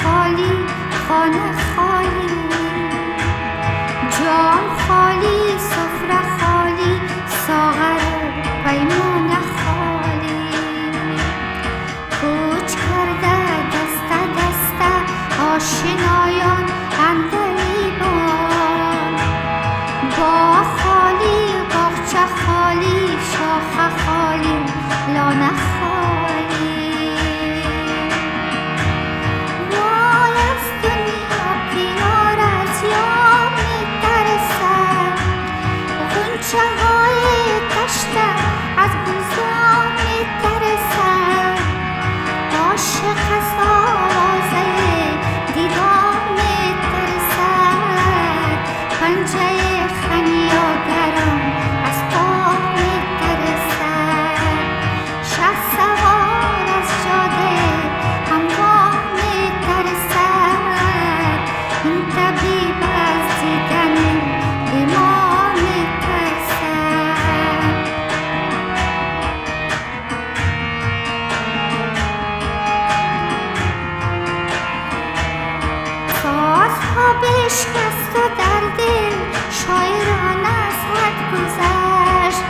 خالی خانه خالی جام خالی سفره خالی ساغر و پیمان خالی کوچ کرده دسته دسته آشنایان اندلیبان با خالی باغچه خالی شاخ خالی لانه خالی وای از دنیا پیار از یاد میترسد غنچه های تشته از گلزار میترسد عاشق از آوازه دیدار میترسد پنجه خمیازگران از پا میترسد شهرسوار از جاده همراه میترسد این طبیب از دیدن بیمار میترسد سازها بشکست و در دل شاعران از حد گذشت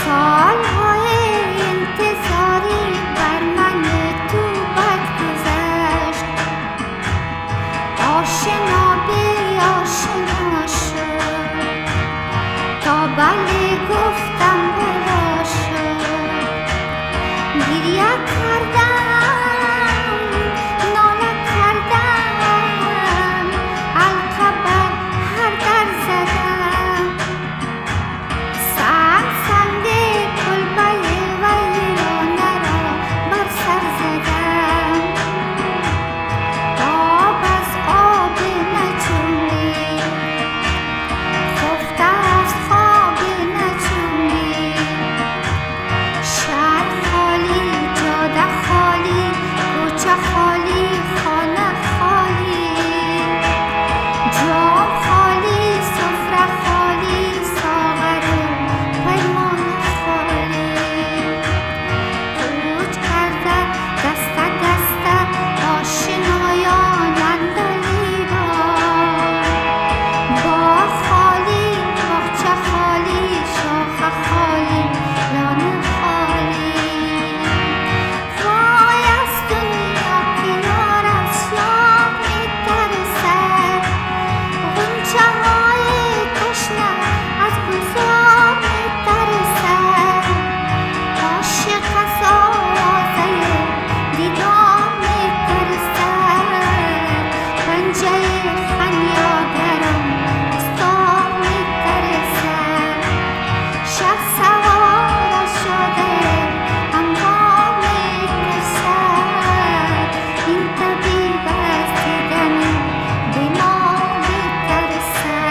سالهای انتظاری بر من تو بد گذشت آشنا به آشنا شد تا بله گفتم بلا شد گریه کردم ناله کردم حلقه بر هر در زدم سنگ سنگ کلبه ویرانه را بر سر زدم آب از آب نجومی خفته از خواب نجومی شهر خالی جاده خالی کوچه خالی خانه خالی جام خالی سفره خالی ساغر و پیمان خالی کوچ کرده دسته دسته آشنایان اندلیبان باغ خالی باغچه خالی شاخ خالی لانه خالی وای از دنیا پیار از یاد میترسد غنچه های تشنه از گلزار میترسد عاشق از آوازه دیدار میترسد پنجه خمیازگران از دار میترسد شهرسوار از جاده همراه میترسد این طبیب از دیدن بیمار میترسد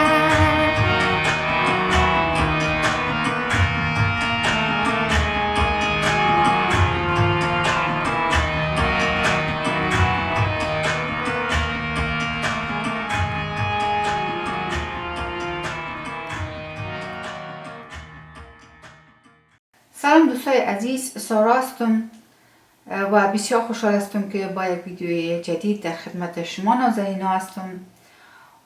سلام دوستای عزیز، سارا هستم و بسیار خوشحال هستم که با یک ویدیوی جدید در خدمت شما نازنینا هستم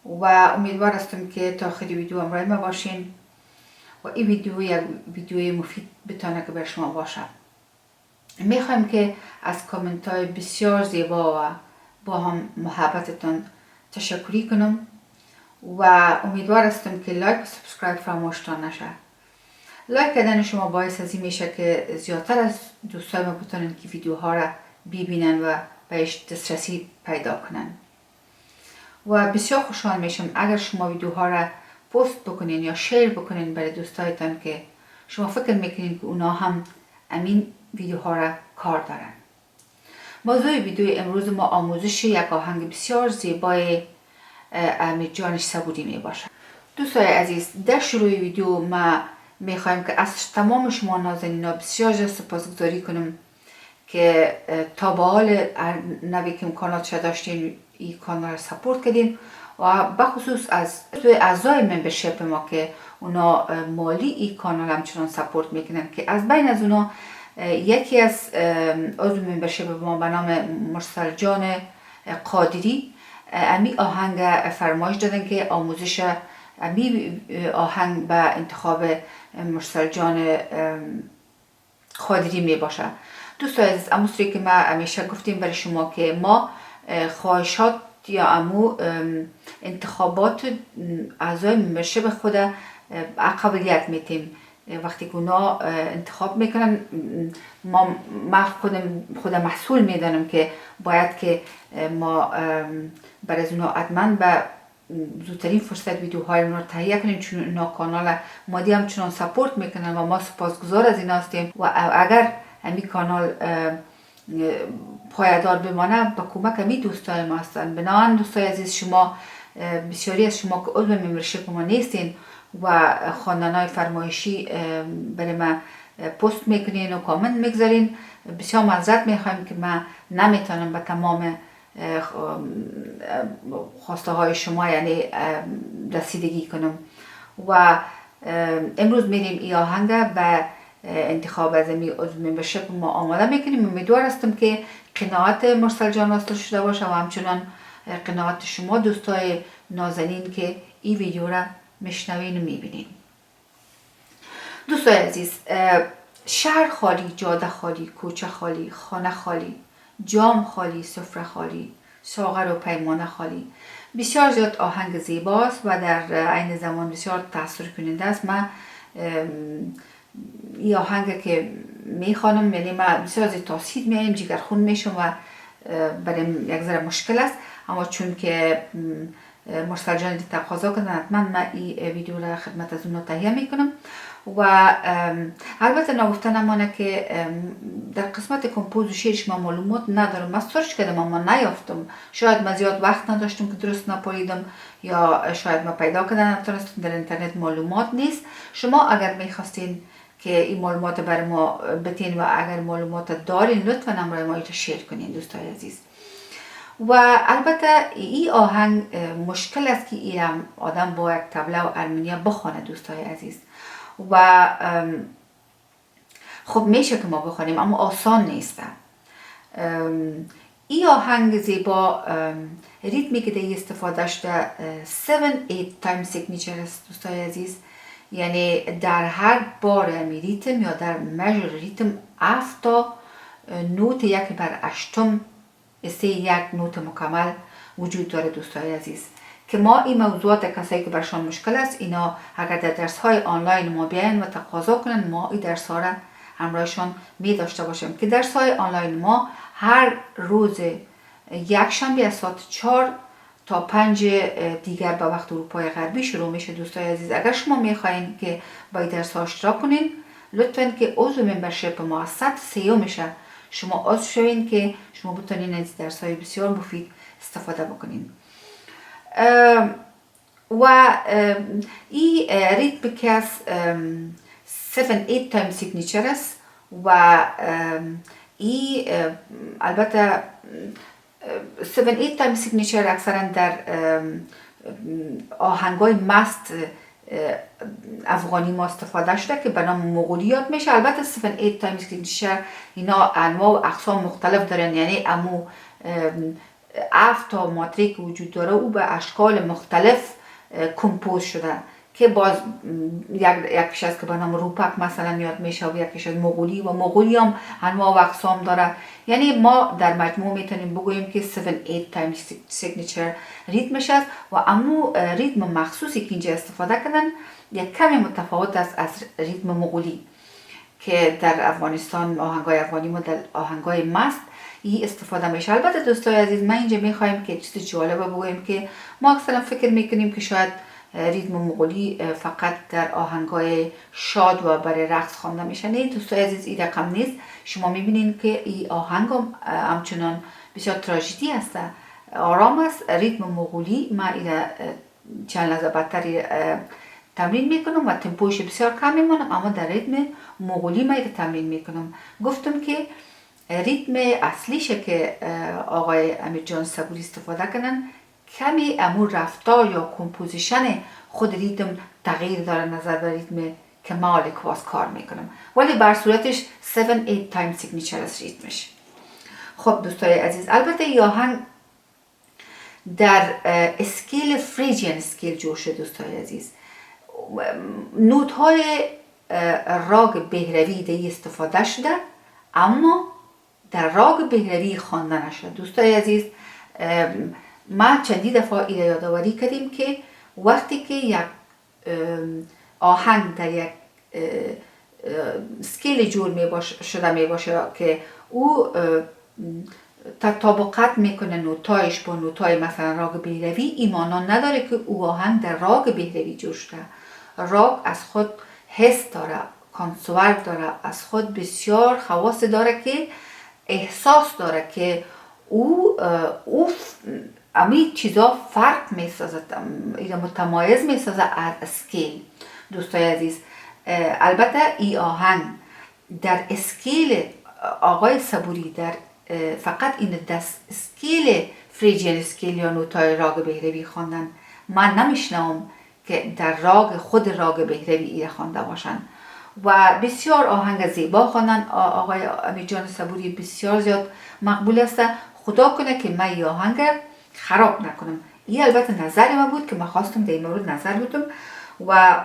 و امیدوار هستم که تا آخر ویدیو همراه ما باشین و این ویدیو یک ویدیوی مفید بتونه که بر شما باشه. میخوایم که از کامنت های بسیار زیبا و با هم محبتتان تشکری کنم و امیدوار هستم که لایک و سابسکرایب فراموشتان نشه. لایک کردن شما باعث از این میشه که زیادتر از دوستای ما بتونن که ویدیوها را ببینن و بهش دسترسی پیدا کنن و بسیار خوشحال میشم اگر شما ویدیوها را پست بکنین یا شیر بکنین برای دوستایتان که شما فکر میکنین که اونا هم امین ویدیوها را کار دارن. موضوع ویدیو امروز ما آموزش یک آهنگ بسیار زیبای امیرجان صبوری می باشه. دوستای عزیز، در شروع ویدیو ما میخوایم که از تمام شما نازنینا بسیار سپاسگزاری کنم که تا به حال نوی که امکانات شده داشتین این کانال را سپورت کردین و بخصوص از اعضای ممبرشیپ ما که اونا مالی این کانال همچنان سپورت میکنن که از بین از اونا یکی از عضو ممبرشیپ ما به نام مرسل جان قادری امی آهنگ فرمایش دادن که آموزش امی آهنگ به انتخاب مرسل جان قادری می باشه. دوستان عزیز، اموسری که ما همیشه گفتیم برای شما که ما خواهشات یا امو انتخابات اعضای ممبرشیپ خود قابلیت میتیم. وقتی که اونا انتخاب میکنن ما خود محصول میدانم که باید که ما برای از اونا حتما به زودترین فرصت ویدیوهای اونا رو تهیه کنیم، چون اونا کانال مادی هم چنان سپورت میکنن و ما سپاسگزار از اینا هستیم و اگر همین کانال پایدار بمانه با کمک همین دوستای ما هستن. بنابراین دوستای عزیز، شما بسیاری از شما که عضو ممبرشیپ ما نیستین و خواندن‌های فرمایشی برای ما پست میکنین و کامنت میگذارین، بسیار معذرت میخوایم که من نمیتونم به تمام خواسته های شما یعنی رسیدگی کنم. و امروز میریم ای آهنگ به انتخاب از امی عضو ممبرشیپ ما آماده میکنیم. امیدوار هستم که قناعت مرسل جان واصل شده باشه و همچنان قناعت شما دوستای نازنین که این ویدیو را میشنوین و میبینین. دوستای عزیز، شهر خالی، جاده خالی، کوچه خالی، خانه خالی، جام خالی، سفره خالی، ساغر و پیمانه خالی. بسیار زیاد آهنگ زیباست و در عین زمان بسیار تاثیر کننده است. من این آهنگ که میخوانم یعنی من بسیار زیاد تاثیر میایم، جگرخون میشم و بریم یک ذره مشکل است، اما چون که مرسل جان تقاضا کردن حتما من این ویدیو را خدمت از اونها تهیه میکنم. و البته نگفته نمانه که در قسمت کمپوز و شعرش من معلومات ندارم. من سرچ کردم اما نیافتم، شاید من زیاد وقت نداشتم که درست نپاییدم یا شاید من پیدا کردم نتونستم، در اینترنت معلومات نیست. شما اگر میخواستین که این معلومات برای ما بتین و اگر معلومات دارین لطفا همراه ما ایتا شیر کنین دوستای عزیز. و البته این آهنگ مشکل است که این آدم با یک طبله و ارمنیا بخونه دوستای عزیز و خب میشه که ما بخونیم اما آسان نیست. این آهنگ زیبا ریتمی که در استفاده شده 7-8 تایم سیگنیچر است دوستای عزیز، یعنی در هر بار امی ریتم یا در مژر ریتم 7 تا نوت 1/8 یک نوت مکمل وجود داره دوستای عزیز. که ما این موضوعات کسایی که برشان مشکل است اینا اگر در درس های آنلاین ما بیاین و تقاضا کنن ما این درس ها را همراهشان می داشته باشیم. که درس های آنلاین ما هر روز یک شنبه از ساعت 4 تا 5 دیگر به وقت اروپای غربی شروع میشه دوستای عزیز. اگر شما میخواین که با این درس ها اشتراک کنین لطفاً که عضو ممبرشیپ ما 130 میشه شما عضو شوین که شما بتونین از درس های بسیار مفید استفاده بکنین. و این ریتم که از 7-8 تایم سیگنیچر است و این البته 7-8 تایم سیگنیچر اکثرا در آهنگای مست افغانی ما استفاده شده که به نام مغولیات میشه. البته 7-8 تایم سیگنیچر اینا انواع و اقسام مختلف دارن، یعنی امو 7 تا ماتری که وجود داره او به اشکال مختلف کمپوز شده که باز یکیش از که به نام روپک مثلا یاد میشه و یکیش از مغولی و مغولی هم انواع و اقسام داره. یعنی ما در مجموع میتونیم بگوییم که 7-8 تایم سیگنیچر ریتمش است و امو ریتم مخصوصی که اینجا استفاده کردن یک کمی متفاوت است از ریتم مغولی که در افغانستان آهنگای افغانی ما در آهنگای مست این استفاده میشه. البته دوستای عزیز ما اینجا میخوایم که چیز جالبه بگوییم که ما اکثرا فکر میکنیم که شاید ریتم مغولی فقط در آهنگای شاد و برای رقص خوانده میشه. نه دوستای عزیز، این رقم نیست. شما میبینین که این آهنگ همچنان بسیار تراژدی است، آرام است. ریتم مغولی ما این چند لحظه بدتری تمرین میکنم و تمپوش بسیار کم میمونم، اما در ریتم مغولی ما این تمرین میکنم. گفتم که ریتم اصلیشه که آقای امیرجان صبوری استفاده کنن کمی امور رفتار یا کمپوزیشن خود ریتم تغییر داره نظر به ریتم که مال کواس کار میکنم، ولی بر صورتش 7-8 تایم سیگنیچر از ریتمش. خب دوستای عزیز، البته این آهنگ در اسکیل فریجین اسکیل جور شده دوستای عزیز. نوت های راگ بهروی دی استفاده شده، اما در راگ بهروی خوانده نشده. دوستای عزیز، ما چندی دفعه ایره یادآوری کردیم که وقتی که یک آهنگ در یک سکیل جور شده می باشه که او تطابقت میکنه نوتایش با نوتای مثلا راگ بهروی، ایمانا نداره که او آهنگ در راگ بهروی جور شده. راگ از خود حس داره، کانسورت داره، از خود بسیار خواص داره که احساس داره که او امی چیزا فرق میسازه، متمایز میسازه از اسکیل. دوستای عزیز، البته ای آهنگ در اسکیل آقای صبوری، در فقط این دست اسکیل فریجین اسکیل یا نوتای راگ بهروی خواندن، من نمیشنم که در خود راگ بهروی ایره خوانده باشن و بسیار آهنگ زیبا خواندن. آقای امیرجان صبوری بسیار زیاد مقبول است. خدا کنه که من این آهنگ خراب نکنم. این البته نظر من بود که من خواستم در این مورد نظر بدم و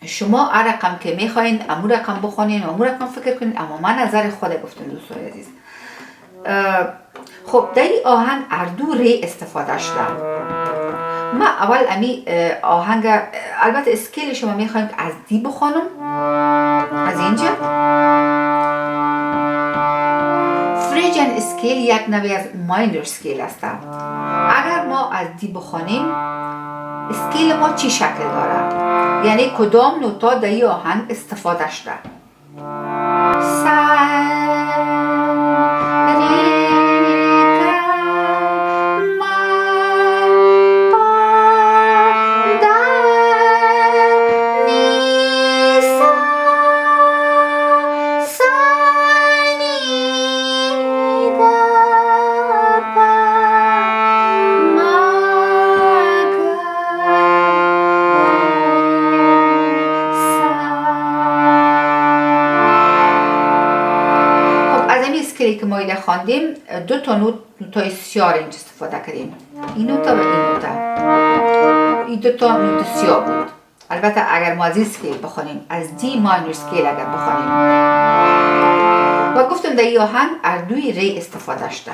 شما هر رقم که میخواین امو رقم بخونین و امو رقم فکر کنین، اما من نظر خود گفتم دوستای عزیز. خب در این آهنگ اردو ری استفاده شده. من اول امی آهنگ، البته اسکیل شما میخوایم که از دی بخونم، از اینجا فریجن اسکیل یک نوع از ماینور اسکیل است. اگر ما از دی بخونیم اسکیل ما چی شکل داره، یعنی کدام نوتا در این آهنگ استفاده شده. که ما ایده خواندیم دو تا نوتای سیاه اینجا استفاده کردیم، این نوتا و این نوتا. این دو تا نوت سیاه بود. البته اگر ما از این سکیل بخونیم، از دی ماینور سکیل اگر بخونیم، و گفتم در این آهنگ اردوی ری استفاده شده.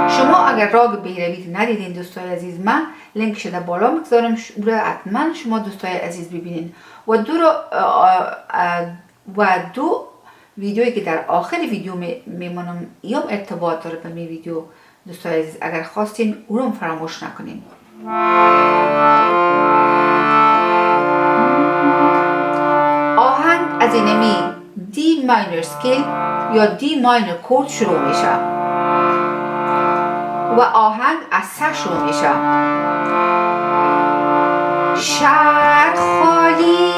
شما اگر راگ بهروی ندیدین دوستای عزیز، من لینک شده بالا میگذارم، حتما شما دوستای عزیز ببینین. و دو ویدیویی که در آخر ویدیو میمونم یا ارتباط داره به می ویدیو دوستای عزیز، اگر خواستین او رو فراموش نکنین. آهنگ از اینمی دی ماینور سکیل یا دی ماینور کورد شروع میشه و آهنگ از سه شروع میشه. شهر خالی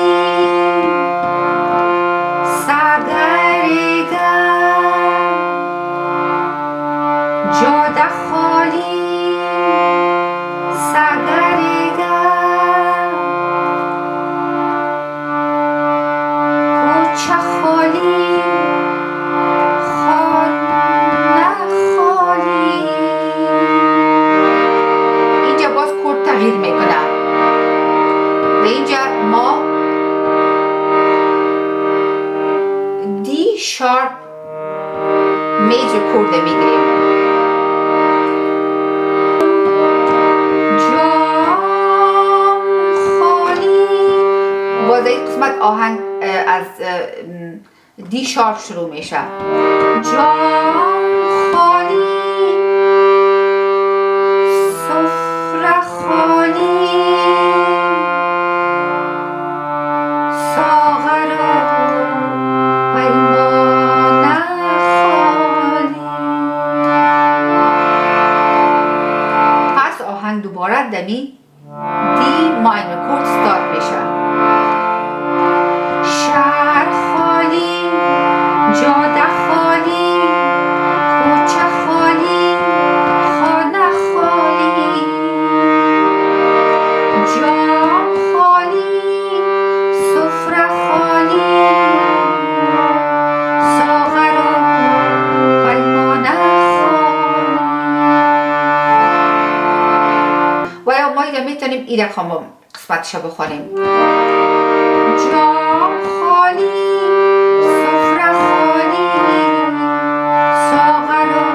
جاده خالی سگریده، کوچه خالی خانه خالی. اینجا باز کورد تغییر میکنه. و اینجا ما دی شارپ میجر کورد میگیریم. قسمت آهنگ از دی شارپ شروع میشه. جام خالی سفره خالی ساغر و پیمانه خالی. پس آهنگ دوباره دمی دی ماینور کورد ستارت میشه. جاده خالی کوچه خالی خانه خالی جام خالی یا میتونیم این رقم قسمتش بخونیم. جام خالی، سفره خالی، ساغر و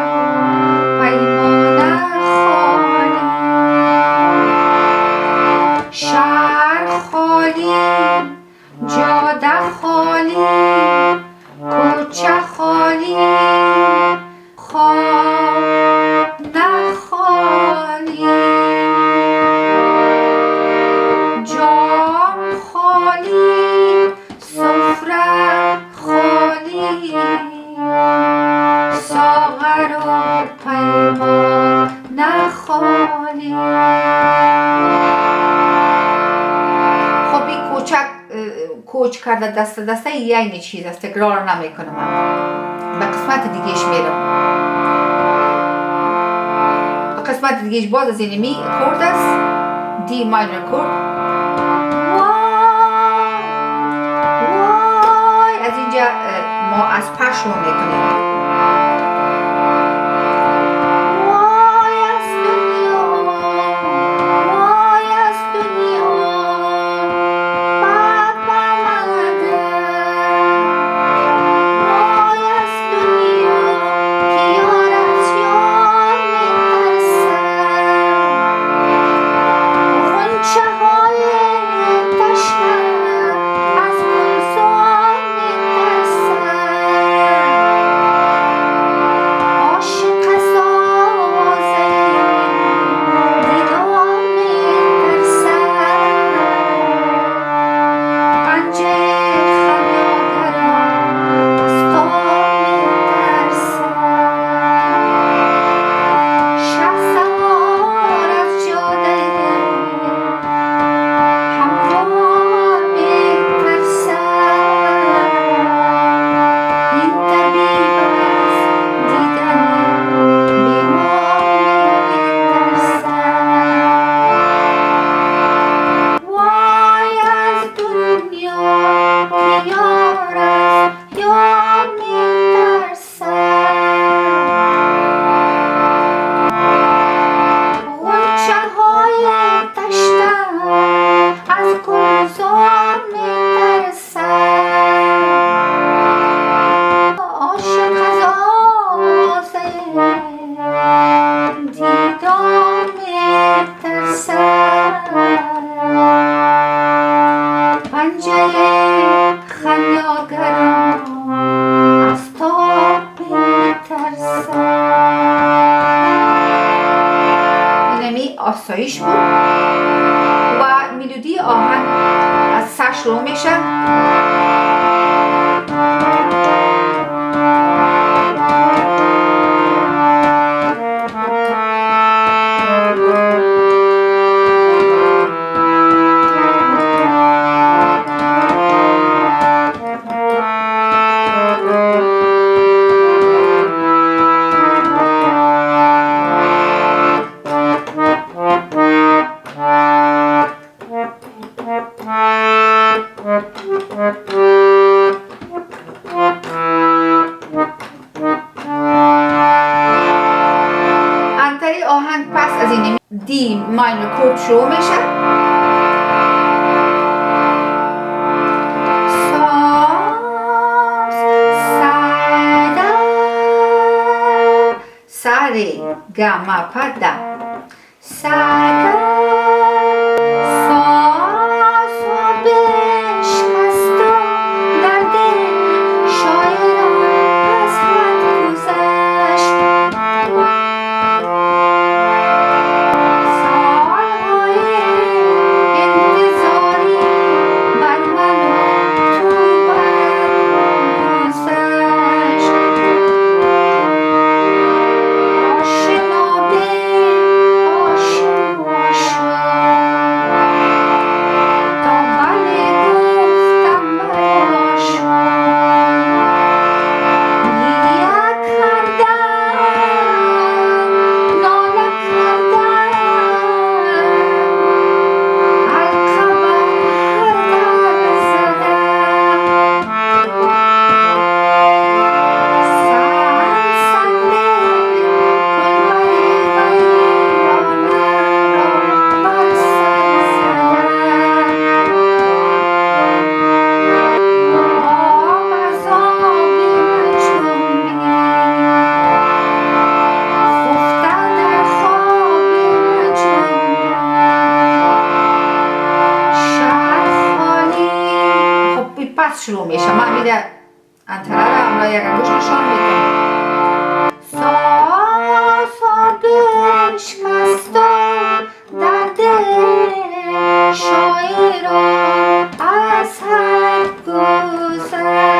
پیمانه خالی. شهر خالی، جاده خالی، کوچه خالی، خانه خالی. جام خالی، سفره خالی، ساغر و پیمانه خالی. خب این کوچ کرده دسته یعنی چیز است، تکرار نمیکنم. به قسمت دیگهش میرم. به قسمت دیگهش باز از این می کورد است، دی ماینور کورد. وای از اینجا ما از پا شروع میکنیم. آسایش بود و ملودی آهنگ از سر شروع میشه. آهنگ پس از این دی ماینور کورد شروع میشه. ساری گاما پدا ساگا رقص شروع میشه. من میره انتره را همراه یک انگوش نشان میدم. سا بشکست در دل شاعران از حد گذشت.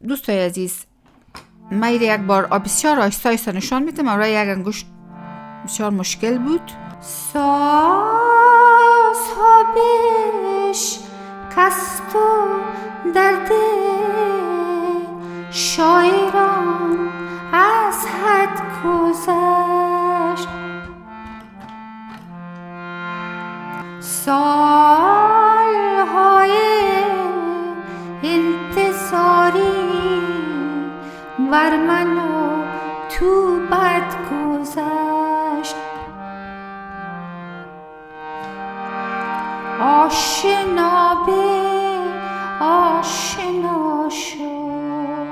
دوستای عزیز، من یک بار بسیار آهسته آهسته نشان میدم. برای یک انگشت بسیار مشکل بود. سازها بشکست و در دل شاعران از حد گذشت. سالهای انتظاری بر من و تو بد گذشت. آشنا به آشنا شد،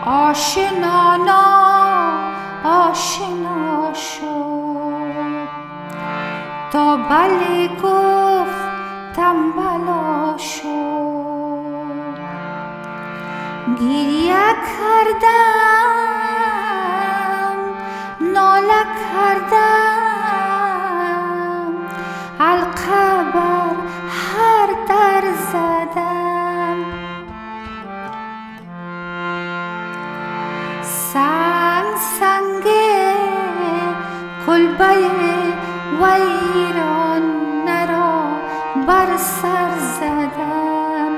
آشنا آشنا شد. تا بله گفتم بلا شد. گریه کردم، ناله کردم، حلقه بر هر در زدم. سنگ کلبه ویران را بر سر زدم.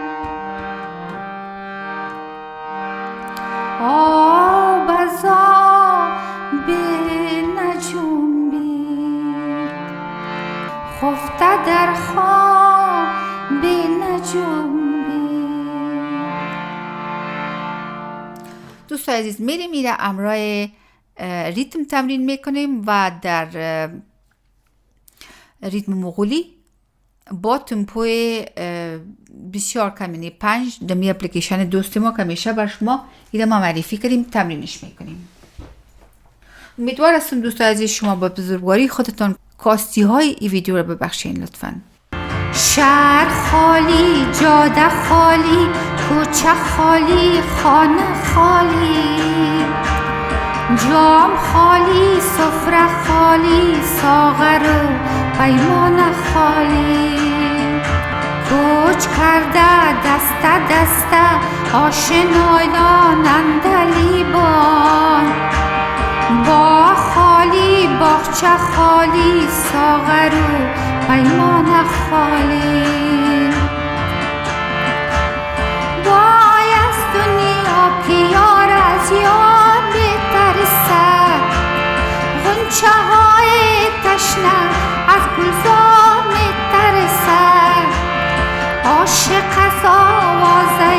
آب از آب نجنبید، خفته در خواب نجنبید. دوستان عزیز، میره همراه ریتم تمرین میکنیم و در ریتم مغولی با تمپوی بسیار کمی 5 دمی اپلیکیشن دوست ما که میشه بر شما ایده ما معرفی کردیم، تمرینش میکنیم. امیدوار هستم دوستان عزیز شما با بزرگواری خودتان کاستی های این ویدیو رو ببخشین لطفاً. شهر خالی، جاده خالی، کوچه خالی، خانه خالی، جام خالی، سفره خالی، ساغر و پیمان خالی. کوچ کرده دسته دسته آشنایان اندلیبان. با خالی، باغچه خالی، ساغر و پیمان خالی. وای از دنیا که یار از یار بترسد، غنچه های تشنه از گلزار میترسد. عاشق از آوازه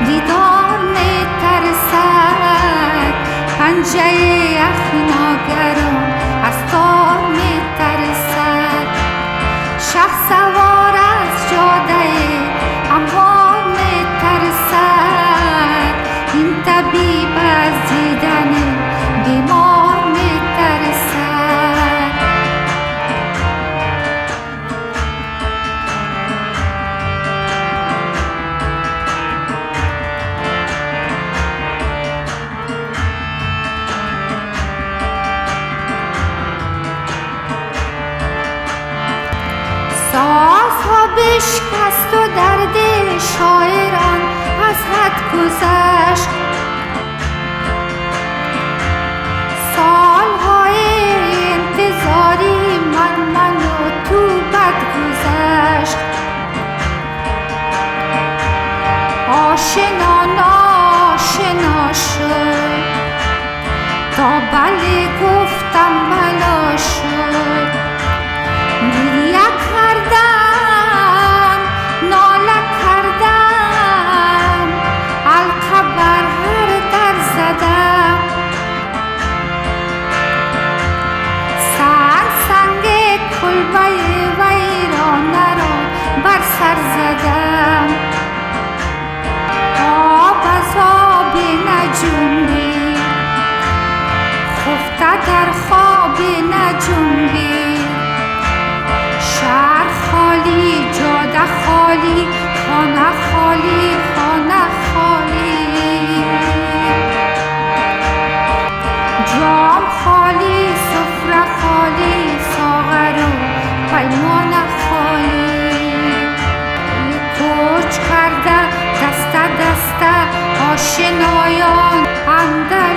دیدار میترسد، پنجه اخناگر آشنا ناشنا شد تا بله گفتم بلا شد گریه کردم ناله کردم حلقه بر هر در زدم سنگ کلبه ویرانه را بر سر زدم آب از آب نجنبید خفته در خواب نجنبید شهر خالی جاده خالی خانه خالی خانه خالی جام خالی سفره خالی ساغر و پیمان خالی کوچ کرده دسته دسته آشنایان اندر